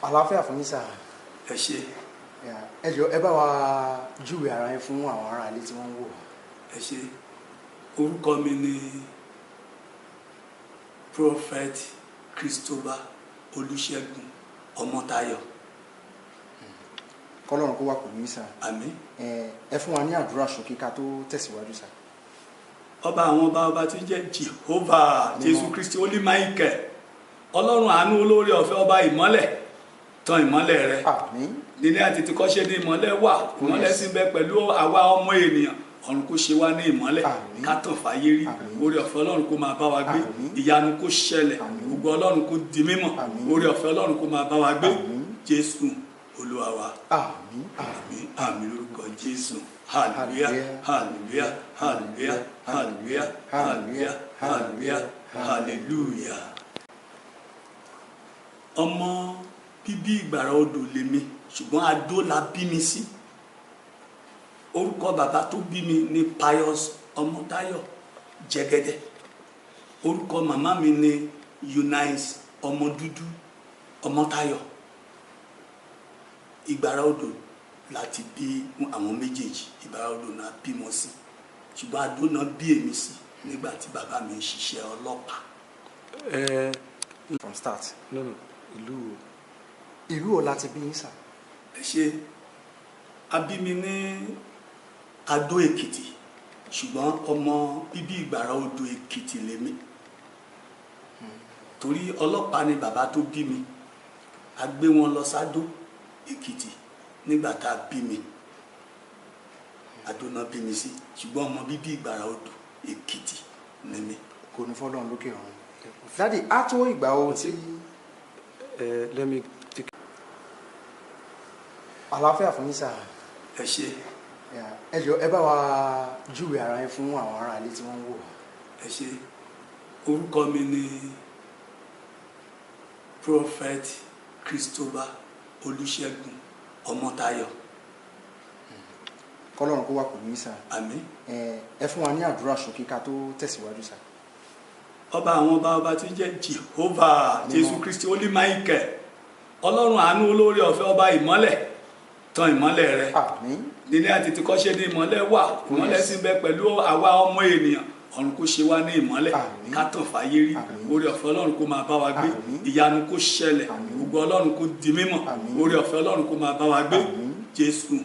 àlàáfíà fún yín sà. ẹ ṣé. ẹ jọ̀ọ́ ẹ bá wa júwe ara yín fún àwọn ará ilé tí wọ́n ń wò. ẹ ṣé. orúkọ mi ni Prophet Christopher Olúṣẹ́gun Ọmọ́táyọ̀. kọ́lọ́run kó wà pẹ̀lú yín sà. àmín. ẹ fún wa ní àdúrà ṣókí ká tó tẹ̀síwájú sà. ọba àwọn ọba tí ń jẹ́ Jehovah Jésù Kristi Holy Michael ọlọ́run àánú olóore ọ̀fẹ́ ọba ìmọ́lẹ̀ tàn ìmọ́lẹ̀ rẹ. àmín. nílé àtètèkọ́ṣe ní ìmọ́lẹ̀ wà ìmọ́lẹ̀ sì ń bẹ pẹ̀lú àwa ọmọ ènìyàn ọ̀run kó ṣe wá ní ìmọ́lẹ̀ ká tàn fáyé rí oore ọ̀fẹ́ ọlọ́run kó máa bá wa gbé ìyanu kó ṣẹlẹ̀ ògo ọlọ́run kó di mímọ̀ oore ọ̀fẹ́ ọlọ́run kó máa bá wa gbé Jésù Olúwa wa. àmín àmín àmín lórúkọ Jésù. hallelujah hallelujah hallelujah hallelujah hallelujah hallelujah hallelujah. ọmọ bíbí ìgbàrà odò lèmi ṣùgbọ́n Adó la bí mi sí. orúkọ bàbá tó bí mi ni Pius Ọmọ́táyọ̀ Jẹ́gẹ́dẹ́. orúkọ màmá mi ni Eunice Ọmọdúdú Ọmọ́táyọ̀. ìgbàrà odò láti bí àwọn méjèèjì ìgbàrà odò náà bímọ sí ṣùgbọ́n Adó náà bí èmi sí nígbà tí bàbá mi ń ṣiṣẹ́ ọlọ́pàá. from start. no ìlú wo la ti bí yín sà. ẹ ṣé. a bí mi ní Adó Èkìtì ṣùgbọ́n ọmọ bíbí ìgbàrà odò Èkìtì lèmi torí ọlọ́pàá ni bàbá tó bí mi a gbé wọn lọ sádó Èkìtì nígbà tá a bí mi Adó náà bí mi sí ṣùgbọ́n ọmọ bíbí ìgbàrà odò Èkìtì ni mi. kò ní fọlọ́run lókè ọ̀run. dádì á tó ìgbà wo tí. let me take. àlàáfíà fún yín sà. ẹ ṣé. ẹ jọ̀ọ́ ẹ bá wa júwe ara yín fún àwọn ará ilé tí wọ́n ń wò. ẹ ṣé. orúkọ mi ni Prophet Christopher Olúṣẹ́gun Ọmọ́táyọ̀. kọ́lọ́run kó wà pẹ̀lú yín sà. àmín. ẹ fún wa ní àdúrà ṣókí ká tó tẹ̀síwájú sà. ọba àwọn ọba tí ń jẹ́ Jehovah Jésù Kristi Holy Michael ọlọ́run àánú olóore ọ̀fẹ́ ọba ìmọ́lẹ̀ tàn ìmọ́lẹ̀ rẹ. àmín. nílé àtètèkọ́ṣe ní ìmọ́lẹ̀ wà ìmọ́lẹ̀ sì ń bẹ pẹ̀lú àwa ọmọ ènìyàn ọ̀run kó ṣe wá ní ìmọ́lẹ̀ ká tàn fáyé rí oore ọ̀fẹ́ ọlọ́run kó máa bá wa gbé ìyanu kó ṣẹlẹ̀ ògo ọlọ́run kó di mímọ̀ oore ọ̀fẹ́ ọlọ́run kó máa bá wa gbé Jésù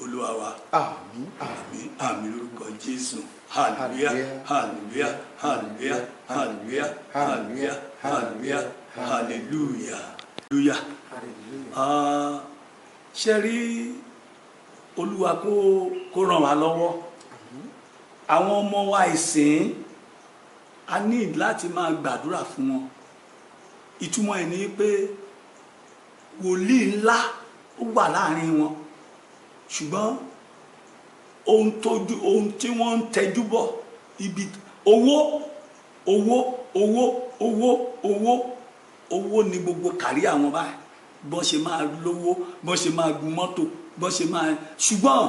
Olúwa wa. àmín àmín àmín lórúkọ Jésù. hallelujah hallelujah hallelujah hallelujah hallelujah hallelujah hallelujah hallelujah. ṣe rí Olúwa kó ràn wá lọ́wọ́. àwọn ọmọ wa ìsìn a ní láti máa gbàdúrà fún wọn. ìtumọ̀ ẹ̀ ni pé wòlíì ńlá ó wà láàrin wọn ṣùgbọ́n ohun tí wọ́n ń tẹjú bọ̀ ibi owó ni gbogbo kárí àwọn báyìí bọ́n ṣe máa lówó bọ́n ṣe máa gun mọ́tò bọ́n ṣe máa ṣùgbọ́n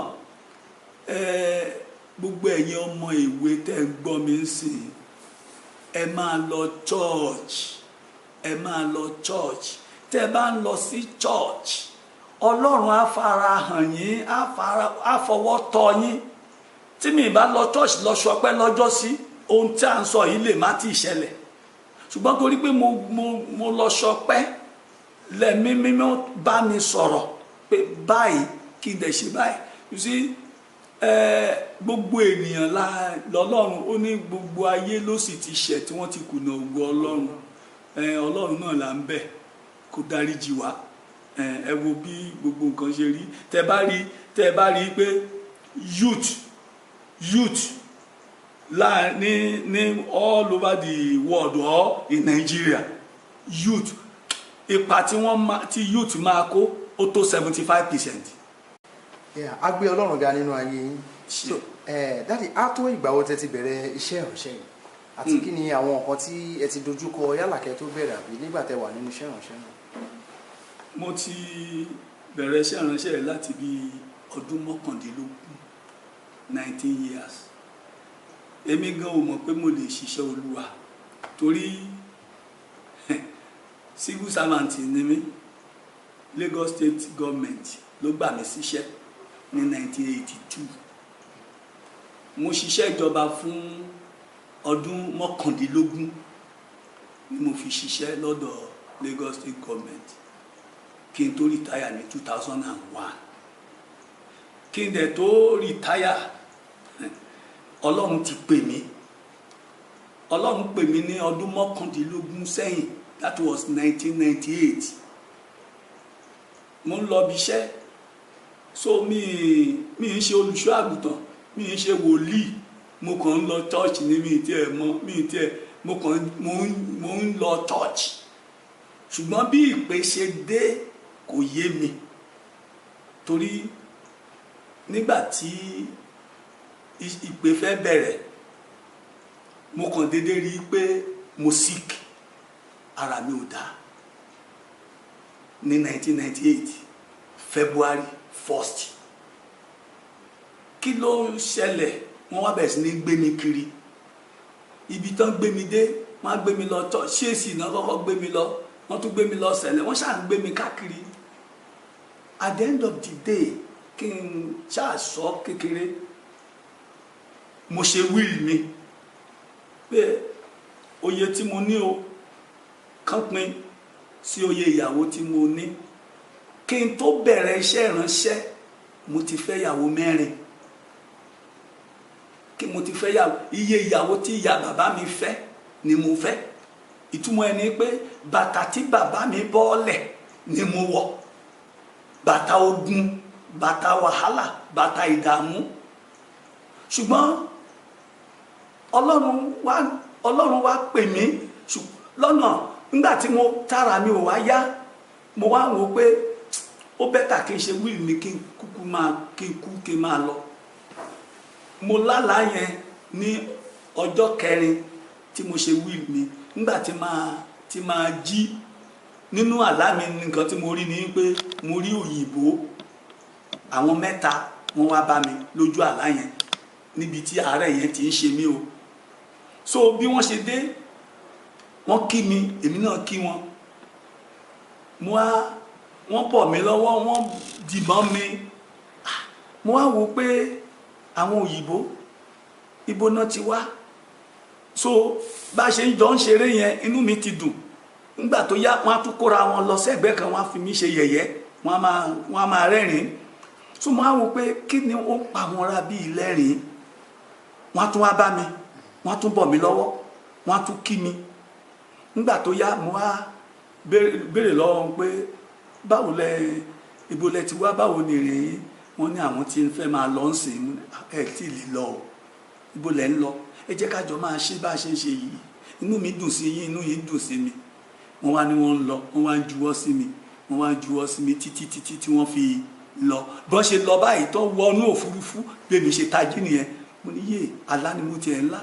gbogbo ẹ̀yin ọmọ ìwé tẹ́ ń gbọ́ mi ń sìn ẹ máa lọ church tẹ́ bá ń lọ sí church Ọlọ́run á fara hàn yín á fọwọ́ tọ́ yín tí mi bá lọ church lọ ṣọpẹ́ lọ́jọ́ sí ohun tí à ń sọ yìí lè má ti ṣẹlẹ̀ ṣùgbọ́n torí pé mo lọ ṣọpẹ́ lẹ́mí mímọ́ bá mi sọ̀rọ̀ pé báyìí kí n dẹ̀ ṣe báyìí you see gbogbo ènìyàn lọ́lọ́run ó ní gbogbo ayé ló sì ti ṣẹ̀ tí wọ́n ti kùnà ògo Ọlọ́run Ọlọ́run náà là ń bẹ̀ kó dáríjì wá ẹ wo bí gbogbo nǹkan ṣe rí tẹ́ bá rí pé youth ní all over the world or in Nigeria youth ipa tí youth máa kó ó tó 75%. a gbé Ọlọ́run ga nínú ayé yín. so dáàdi á tó ìgbà wo tẹ́ ti bẹ̀rẹ̀ iṣẹ́ ìránṣẹ́ yìí àti kí ni àwọn nǹkan tí ẹ ti dojúkọ yálà kẹ́ tó bẹ̀rẹ̀ àbí nígbà tẹ́ wà nínú iṣẹ́ ìránṣẹ́ náà. mo ti bẹ̀rẹ̀ iṣẹ́ ìránṣẹ́ láti bí ọdún 19 years èmi gan ò mọ̀ pé mo lè ṣiṣẹ́ Olúwa torí civil servant ni mí Lagos State Government ló gbà mí síṣẹ́ ní 1982. Mo ṣiṣẹ́ ìjọba fún ọdún 19 ni mo fi ṣiṣẹ́ lọ́dọ̀ Lagos State Government kí n tó rìtáyà ní 2001. Kí n dẹ̀ tó rìtáyà, Ọlọ́run ti pè mí. Ọlọ́run pè mí ní ọdún 19 sẹ́yìn, that was 1998. Mo ń lọ bí iṣẹ́, so mi ń ṣe olùṣọ́ àgùntàn, mi ń ṣe wòlíì, mo kàn ń lọ church ní mo ń lọ church. Ṣùgbọ́n bí ìpè ṣe dé kò yé mi, torí nígbà tí ìpè fẹ́ bẹ̀rẹ̀, mo kàn déédéé rí i pé mo sick, ara mi ò dáa. Ní 1998 February 1st, kí ló ń ṣẹlẹ̀? Wọ́n wá bẹ̀rẹ̀ sí ní gbé mi kiri. Ibi tán gbé mi dé, wọ́n á gbé mi lọ tọ́ ṣéèsì náà, kọ́kọ́ gbé mi lọ, wọ́n tún gbé mi lọ sẹ̀lẹ̀, wọ́n ṣáà ń gbé mi káàkiri. At the end of the day, kí n ṣáà sọ kékeré, mo ṣe wíìlì mi pé oye tí mo ní o kán pín sí oye ìyàwó tí mo ní. Kí n tó bẹ̀rẹ̀ iṣẹ́ ìránṣẹ́, mo ti fẹ́ ìyàwó 4. Kí mo ti fẹ́ iye ìyàwó tí ìyá bàbá mi fẹ́ ni mo fẹ́. Ìtumọ̀ ẹ̀ ni pé bàtà tí bàbá mi bọ́ọ̀lẹ̀ ni mo wọ̀. Bàtà ogun, bàtà wàhálà, bàtà ìdààmú. Ṣùgbọ́n Ọlọ́run wá pè mí lọ́nà. Nígbà tí tára mi ò wá yá, mo wá wò pé ó bẹ́tà kí n ṣe wíìlì mi kí n kú kí n máa lọ. Mo lálàá yẹn ní ọjọ́ 4 tí mo ṣe wíìlì mi. Nígbà tí máa jí, nínú àlá mi nǹkan tí mo rí ni pé mo rí òyìnbó àwọn 3 wọ́n wá bá mi lójú àlá yẹn níbi tí àárẹ̀ yẹn ti ń ṣe mí o. So bí wọ́n ṣe dé, wọ́n kí mi, èmi náà kí wọn. Wọ́n bọ̀ mí lọ́wọ́, wọ́n dìbọn mi. Mo wá wò pé àwọn òyìnbó ibo náà ti wá. So bá ṣe ń jọ ń ṣeré yẹn, inú mi ti dùn. Nígbà tó yá, wọ́n á tún kóra wọn lọ sẹ́gbẹ́ kan, wọ́n á fi mí ṣe yẹ̀yẹ́, wọ́n á máa rẹ́rìn-ín. So mo wá wò pé kí ni ó ń pa wọn ra bí ìlẹ́rìn-ín. Wọ́n á tún wá bá mi, wọ́n á tún bọ̀ mí lọ́wọ́, wọ́n á tún kí mi. Nígbà tó yá, mo wá béèrè lọ́wọ́ wọn pé ibo lẹ ti wá, báwo ni ìrìn yín? Wọ́n ní àwọn tí ń fẹ́ máa lọ ń sìn. Ẹ tí ì lè lọ o, ibo lẹ ń lọ? Ẹ jẹ́ ká jọ máa ṣe bá a ṣe ń ṣe yìí. Inú mi dùn sí yín, inú yín dùn sí mi. Wọ́n wá ní wọ́n ń lọ, wọ́n wá ń juwọ́ sí mi, títí tí wọ́n fi lọ. Bọ́n ṣe lọ báyìí tó wọnú òfurufú, bí èmi ṣe tají nìyẹn. Mo ní yé, àlá ni mo tiẹ̀ ńlá.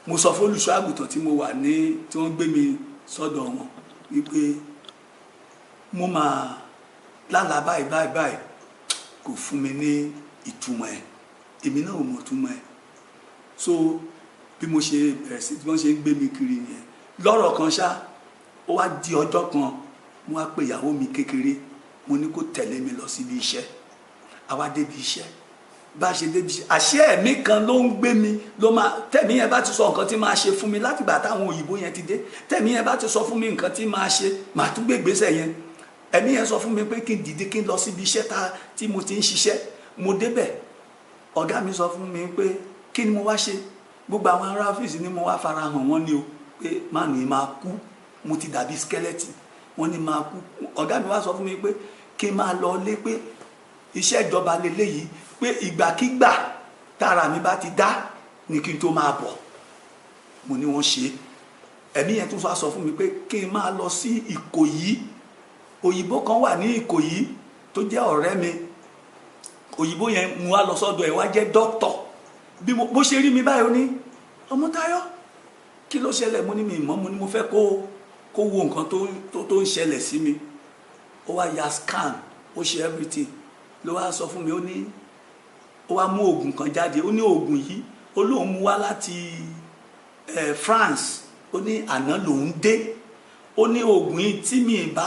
Mo sọ fún olùṣọ́ àgùntàn tí mo wà tí wọ́n gbé mi sọ́dọ̀ wọn wípé mo máa lálàá báyìí kò fún mi ní ìtumọ̀ ẹ̀, èmi náà ò mọ̀ ìtumọ̀ ẹ̀. So bí mo ṣe bẹ̀rẹ̀ sí, bí wọ́n ṣe ń gbé mi kiri nìyẹn. Lọ́rọ̀ kan ṣá, ó wá di ọjọ́ kan, mo wá pe ìyàwó mi kékeré, mo ní kó tẹ̀lé mi lọ síbi iṣẹ́. Àwa débi iṣẹ́, bá ṣe débi iṣẹ́, àṣẹ ẹ̀mí kan ló ń gbé mi, tẹ̀mí yẹn bá ti sọ nǹkan tí máa ṣe fún mi látìgbà táwọn òyìnbó yẹn ti dé. Tẹ̀mí yẹn bá ti sọ fún mi nǹkan tí máa ṣe, màá tún gbé ìgbésẹ̀ yẹn. Ẹ̀mí yẹn sọ fún mi pé kí n dìde, kí n lọ síbi iṣẹ́ tí mo ti ń ṣiṣẹ́. Mo débẹ̀, ọ̀gá mi sọ fún mi pé kí ni mo wá ṣe. Gbogbo àwọn ará ọ́fíìsì ni mo wá farahàn wọ́n ní o pé máàlù yìí máa kú, mo ti dàbí skeleton, wọ́n ní máa kú. Ọ̀gá mi wá sọ fún mi pé kí n máa lọ lé, pé iṣẹ́ ìjọba lélẹ́yìí, pé ìgbàkígbà tára mi bá ti dá ni kí n tó máa bọ̀. Mo ní wọ́n ṣe. Ẹ̀mí yẹn tún sọ fún mi pé kí n máa lọ sí Ìkòyí. Òyìnbó kan wà ní Ìkòyí tó jẹ́ ọ̀rẹ́ mi. Òyìnbó yẹn mo wá lọ sọ́dọ̀ ẹ̀, wá jẹ́ dókítọ̀. Bó ṣe rí mi báyìí, ó ní Ọmọ́táyọ̀, kí ló ṣẹlẹ̀? Mo ní mi mọ̀, mo ní mo fẹ́ kó wo nǹkan tó ń ṣẹlẹ̀ sí mi. Ó wá ya scan, ó ṣe everything. Ló wá sọ fún mi, ó wá mú oògùn kan jáde. Ó ní oògùn yìí, ó lóun mú wá láti France. Ó ní àná lòun dé. Ó ní oògùn yìí tí mi bá